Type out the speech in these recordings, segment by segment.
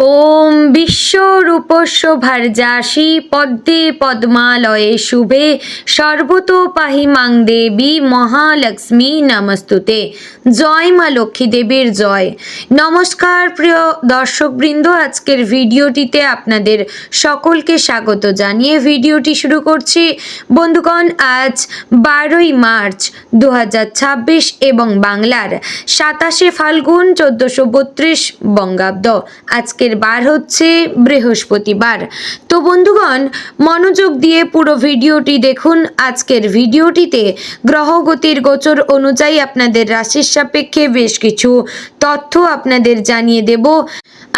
ওম বিশ্বরূপস্য ভার্যাসি পদ্মে পদ্মালয়ে শুভে সর্বতো পাহি মাং দেবী মহালক্ষ্মী নমস্তুতে। জয় মা লক্ষ্মী দেবীর জয়। নমস্কার প্রিয় দর্শকবৃন্দ, আজকের ভিডিওটিতে আপনাদের সকলকে স্বাগত জানিয়ে ভিডিওটি শুরু করছি। বন্ধুগণ, আজ 12ই মার্চ 2026 এবং বাংলার 27শে ফাল্গুন 1432 বঙ্গাব্দ। আজকের বার হচ্ছে বৃহস্পতিবার। তো বন্ধুগণ, মনোযোগ দিয়ে পুরো ভিডিওটি দেখুন। আজকের ভিডিওটিতে গ্রহগতির গোচর অনুযায়ী আপনাদের রাশির সাপেক্ষে বেশ কিছু তথ্য আপনাদের জানিয়ে দেব।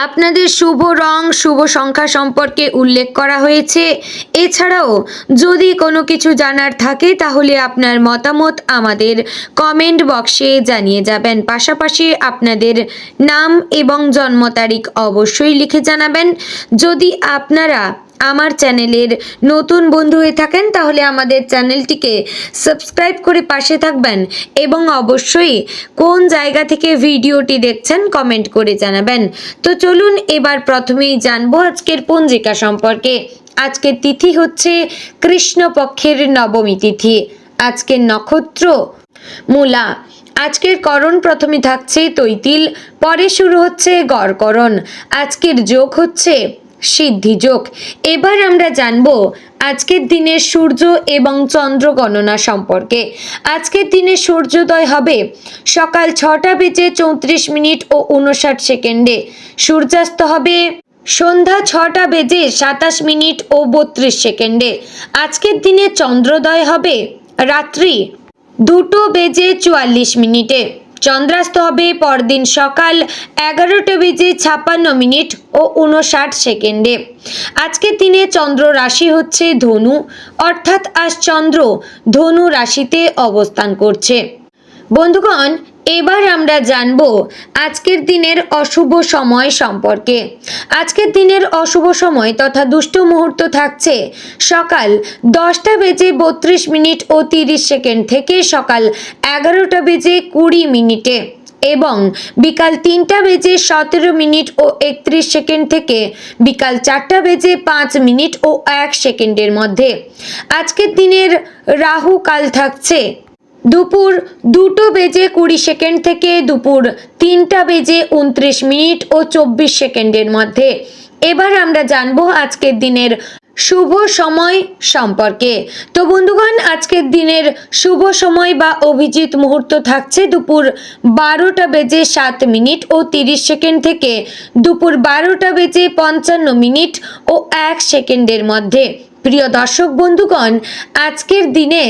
আপনাদের শুভ রং, শুভ সংখ্যা সম্পর্কে উল্লেখ করা হয়েছে। এছাড়াও যদি কোনো কিছু জানার থাকে তাহলে আপনার মতামত আমাদের কমেন্ট বক্সে জানিয়ে যাবেন। পাশাপাশি আপনাদের নাম এবং জন্ম তারিখ অবশ্যই লিখে জানাবেন। যদি আপনারা আমার চ্যানেলের নতুন বন্ধু হয়ে থাকেন তাহলে আমাদের চ্যানেলটিকে সাবস্ক্রাইব করে পাশে থাকবেন এবং অবশ্যই কোন জায়গা থেকে ভিডিওটি দেখছেন কমেন্ট করে জানাবেন। তো চলুন এবার প্রথমেই জানবো আজকের পঞ্জিকা সম্পর্কে। আজকের তিথি হচ্ছে কৃষ্ণপক্ষের নবমী তিথি। আজকের নক্ষত্র মূলা। আজকের করণ প্রথমে থাকছে তৈতিল, পরে শুরু হচ্ছে গড়করণ। আজকের যোগ হচ্ছে সিদ্ধি যোগ। এবার আমরা জানবো আজকের দিনের সূর্য এবং চন্দ্র গণনা সম্পর্কে। আজকের দিনে সূর্যোদয় হবে সকাল 6:34 ও 59 সেকেন্ডে। সূর্যাস্ত হবে সন্ধ্যা 6:27 ও 32 সেকেন্ডে। আজকের দিনে চন্দ্রোদয় হবে রাত্রি 2:44। চন্দ্রাস্ত হবে পরদিন সকাল 11:56 ও 59 সেকেন্ডে। আজকের দিনে চন্দ্র রাশি হচ্ছে ধনু, অর্থাৎ আজ চন্দ্র ধনু রাশিতে অবস্থান করছে। বন্ধুগণ, এবার আমরা জানব আজকের দিনের অশুভ সময় সম্পর্কে। আজকের দিনের অশুভ সময় তথা দুষ্ট মুহূর্ত থাকছে সকাল 10:32 ও 30 সেকেন্ড থেকে সকাল 11:20 এবং বিকাল 3:17 ও 31 সেকেন্ড থেকে বিকাল 4:05 ও 1 সেকেন্ডের মধ্যে। আজকের দিনের রাহু কাল থাকছে দুপুর 2:20 থেকে দুপুর 3:29 ও 24 সেকেন্ডের মধ্যে। এবার আমরা জানবো আজকের দিনের শুভ সময় সম্পর্কে। তো বন্ধুগণ, আজকের দিনের শুভ সময় বা অভিজিৎ মুহূর্ত থাকছে দুপুর 12:07 ও 30 সেকেন্ড থেকে দুপুর 12:55 ও 1 সেকেন্ডের মধ্যে। প্রিয় দর্শক বন্ধুগণ, আজকের দিনে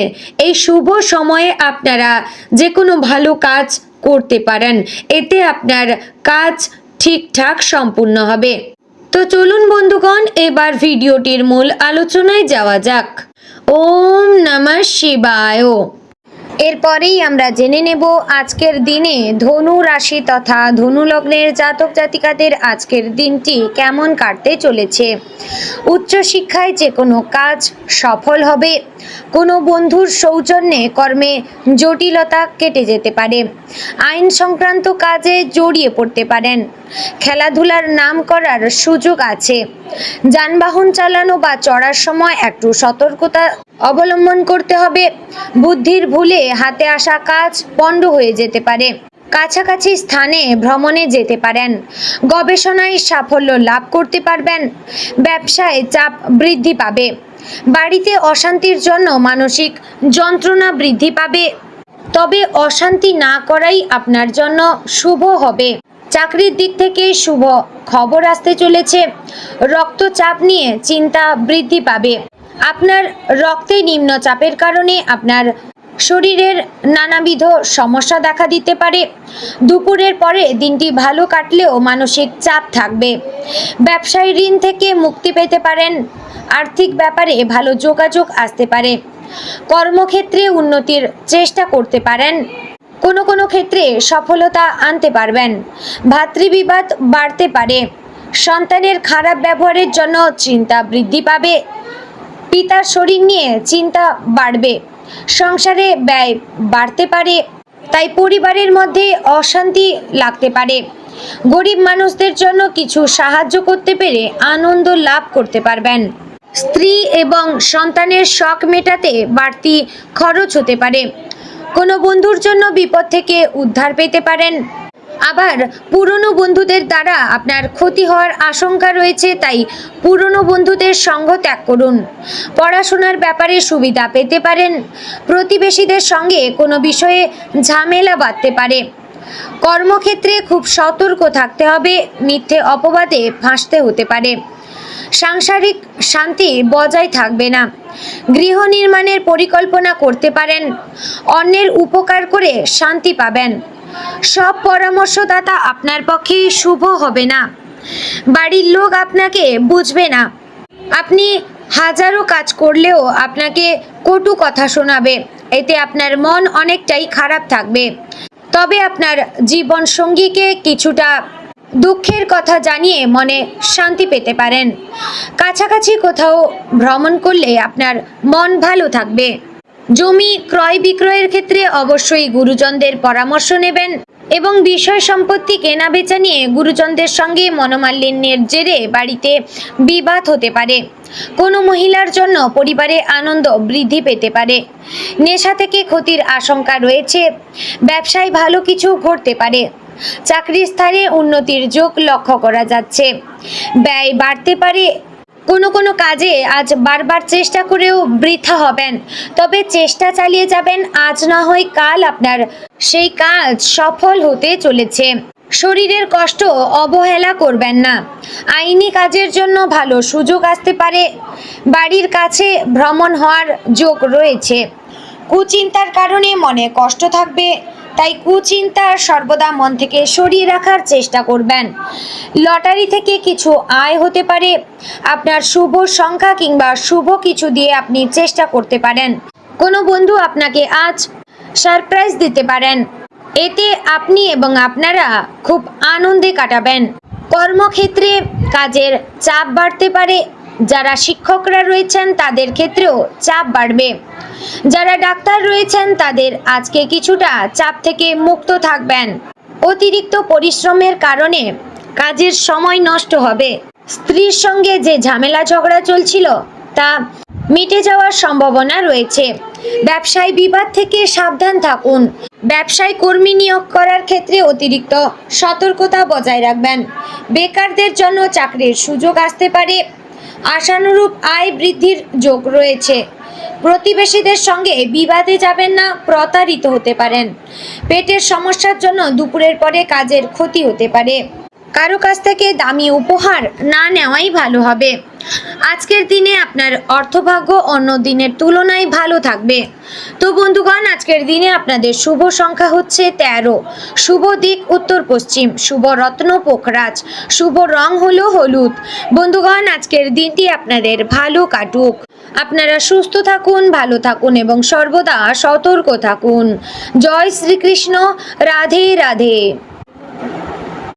এই শুভ সময়ে আপনারা যে কোনো ভালো কাজ করতে পারেন। এতে আপনার কাজ ঠিকঠাক সম্পূর্ণ হবে। তো চলুন বন্ধুগণ, এবার ভিডিওটির মূল আলোচনায় যাওয়া যাক। ওম নমঃ শিবায়। এরপরেই আমরা জেনে নেব আজকের দিনে ধনু রাশি তথা ধনু লগ্নের জাতক জাতিকাদের আজকের দিনটি কেমন কাটতে চলেছে। উচ্চশিক্ষায় যে কোনো কাজ সফল হবে। কোনো বন্ধুর সৌজন্যে কর্মে জটিলতা কেটে যেতে পারে। আইন সংক্রান্ত কাজে জড়িয়ে পড়তে পারেন। খেলাধুলার নাম করার সুযোগ আছে। যানবাহন চালানো বা চড়ার সময় একটু সতর্কতা অবলম্বন করতে হবে। বুদ্ধির ভুলে হাতে আসা কাজ পণ্ড হয়ে যেতে পারে। কাছাকাছি স্থানে ভ্রমণে যেতে পারেন। গবেষণায় সাফল্য লাভ করতে পারবেন। ব্যবসায় চাপ বৃদ্ধি পাবে। বাড়িতে অশান্তির জন্য মানসিক যন্ত্রণা বৃদ্ধি পাবে, তবে অশান্তি না করাই আপনার জন্য শুভ হবে। চাকরির দিক থেকে শুভ খবর আসতে চলেছে। রক্তচাপ নিয়ে চিন্তা বৃদ্ধি পাবে। আপনার রক্তে নিম্নচাপের কারণে আপনার শরীরের নানাবিধ সমস্যা দেখা দিতে পারে। দুপুরের পরে দিনটি ভালো কাটলেও মানসিক চাপ থাকবে। ব্যবসায়ী ঋণ থেকে মুক্তি পেতে পারেন। আর্থিক ব্যাপারে ভালো যোগাযোগ আসতে পারে। কর্মক্ষেত্রে উন্নতির চেষ্টা করতে পারেন। কোনো ক্ষেত্রে সফলতা আনতে পারবেন। ভাতৃবিবাদ বাড়তে পারে। সন্তানের খারাপ ব্যবহারের জন্য চিন্তা বৃদ্ধি পাবে। পিতার শরীর নিয়ে চিন্তা বাড়বে। সংসারে ব্যয় বাড়তে পারে, তাই পরিবারের মধ্যে অশান্তি লাগতে পারে। গরিব মানুষদের জন্য কিছু সাহায্য করতে পেরে আনন্দ লাভ করতে পারবেন। স্ত্রী এবং সন্তানের শখ মেটাতে বাড়তি খরচ হতে পারে। কোনো বন্ধুর জন্য বিপদ থেকে উদ্ধার পেতে পারেন। আবার পুরনো বন্ধুদের দ্বারা আপনার ক্ষতি হওয়ার আশঙ্কা রয়েছে, তাই পুরনো বন্ধুদের সঙ্গ ত্যাগ করুন। পড়াশোনার ব্যাপারে সুবিধা পেতে পারেন। প্রতিবেশীদের সঙ্গে কোনো বিষয়ে ঝামেলা বাঁধতে পারে। কর্মক্ষেত্রে খুব সতর্ক থাকতে হবে, মিথ্যে অপবাদে ফাঁসতে হতে পারে। সাংসারিক শান্তি বজায় থাকবে না। গৃহ নির্মাণের পরিকল্পনা করতে পারেন। অন্যের উপকার করে শান্তি পাবেন। সব পরামর্শদাতা আপনার পক্ষে শুভ হবে না। বাড়ির লোক আপনাকে বুঝবে না। আপনি হাজারো কাজ করলেও আপনাকে কটু কথা শোনাবে। এতে আপনার মন অনেকটাই খারাপ থাকবে। তবে আপনার জীবন সঙ্গীকে কিছুটা দুঃখের কথা জানিয়ে মনে শান্তি পেতে পারেন। কাছাকাছি কোথাও ভ্রমণ করলে আপনার মন ভালো থাকবে। জমি ক্রয় বিক্রয়ের ক্ষেত্রে অবশ্যই গুরুজনদের পরামর্শ নেবেন এবং বিষয় সম্পত্তি কেনা বেচা নিয়ে গুরুজনদের সঙ্গে মনোমালিন্যের জেরে বাড়িতে বিবাদ হতে পারে। কোনো মহিলার জন্য পরিবারে আনন্দ বৃদ্ধি পেতে পারে। নেশা থেকে ক্ষতির আশঙ্কা রয়েছে। ব্যবসায় ভালো কিছু ঘটতে পারে। চাকরির স্থানে উন্নতির যোগ লক্ষ্য করা যাচ্ছে। ব্যয় বাড়তে পারে। কোনো কাজে আজ বারবার চেষ্টা করেও বৃথা হবেন, তবে চেষ্টা চালিয়ে যাবেন। আজ না হয় কাল আপনার সেই কাজ সফল হতে চলেছে। শরীরের কষ্ট অবহেলা করবেন না। আইনি কাজের জন্য ভালো সুযোগ আসতে পারে। বাড়ির কাছে ভ্রমণ হওয়ার যোগ রয়েছে। কুচিন্তার কারণে মনে কষ্ট থাকবে, তাই কুচিন্তা সর্বদা মন থেকে সরিয়ে রাখার চেষ্টা করবেন। লটারি থেকে কিছু আয় হতে পারে। আপনার শুভ সংখ্যা কিংবা শুভ কিছু দিয়ে আপনি চেষ্টা করতে পারেন। কোনো বন্ধু আপনাকে আজ সারপ্রাইজ দিতে পারেন। এতে আপনি এবং আপনারা খুব আনন্দে কাটাবেন। কর্মক্ষেত্রে কাজের চাপ বাড়তে পারে। যারা শিক্ষকরা রয়েছেন তাদের ক্ষেত্রেও চাপ বাড়বে। যারা ডাক্তার রয়েছেন তাদের আজকে কিছুটা চাপ থেকে মুক্ত থাকবেন। অতিরিক্ত পরিশ্রমের কারণে কাজের সময় নষ্ট হবে। স্ত্রীর সঙ্গে যে ঝামেলা ঝগড়া চলছিল তা মিটে যাওয়ার সম্ভাবনা রয়েছে। ব্যবসায় বিবাদ থেকে সাবধান থাকুন। ব্যবসায় কর্মী নিয়োগ করার ক্ষেত্রে অতিরিক্ত সতর্কতা বজায় রাখবেন। বেকারদের জন্য চাকরির সুযোগ আসতে পারে। আশানুরূপ আয় বৃদ্ধির যোগ রয়েছে। প্রতিবেশীদের সঙ্গে বিবাদে যাবেন না, প্রতারিত হতে পারেন। পেটের সমস্যার জন্য দুপুরের পরে কাজের ক্ষতি হতে পারে। কারো কাছ থেকে দামি উপহার না নেওয়াই ভালো হবে। আজকের দিনে আপনার অর্থভাগ্য অন্য দিনের তুলনায় ভালো থাকবে। তো বন্ধুগণ, আজকের দিনে আপনাদের শুভ সংখ্যা হচ্ছে 13, শুভ দিক উত্তর পশ্চিম, শুভ রত্ন পোখরাজ, শুভ রং হলো হলুদ। বন্ধুগণ, আজকের দিনটি আপনাদের ভালো কাটুক। আপনারা সুস্থ থাকুন, ভালো থাকুন এবং সর্বদা সতর্ক থাকুন। জয় শ্রীকৃষ্ণ। রাধে রাধে।